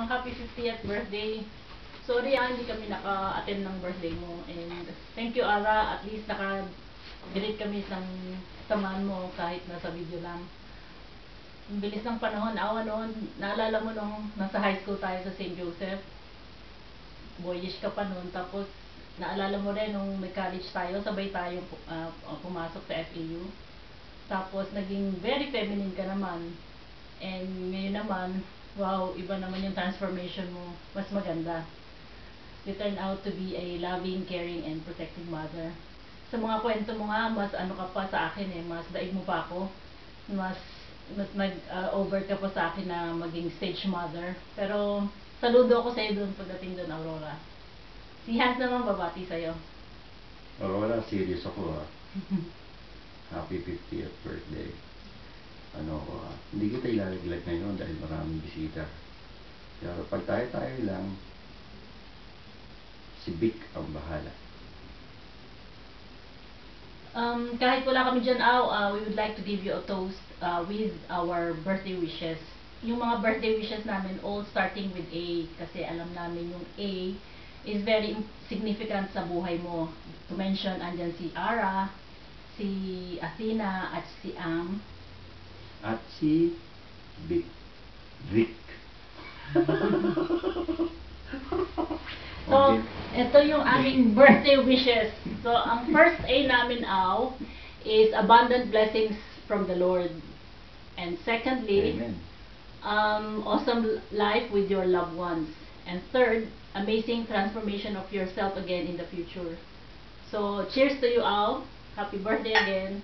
happy 50th birthday. Sorry hindi kami naka-attend ng birthday mo. And thank you, Ara. At least naka-greet kami sa samahan mo kahit nasa video lang. Ang bilis ng panahon. Awa noon, naalala mo nung nasa high school tayo sa St. Joseph. Boyish ka pa noon. Tapos, naalala mo rin nung may college tayo, sabay tayong pumasok sa FAU. Tapos, naging very feminine ka naman. And ngayon naman, wow, iba naman yung transformation mo. Mas maganda. You turn out to be a loving, caring, and protecting mother. Sa mga kwento mo nga, mas ano ka pa sa akin mas daig mo pa ako. Mas nag-over ka pa sa akin na maging stage mother. Pero, saludo ako sa'yo doon pagdating doon, Aurora. Si Hans naman babati sa'yo. Aurora, serious ako Happy 50th birthday. Hindi kita ilalaglag ngayon dahil maraming bisita. Pero pag tayo lang, si Vic ang bahala. Kahit wala kami dyan, we would like to give you a toast with our birthday wishes. Yung mga birthday wishes namin, all starting with A. Kasi alam namin yung A is very significant sa buhay mo. To mention, andyan si Ara, si Athena, at si Am. At si Vic. So, ito yung aming birthday wishes. So, ang first A namin is abundant blessings from the Lord. And secondly, Amen. Awesome life with your loved ones. And third, amazing transformation of yourself again in the future. So, cheers to you all. Happy birthday again.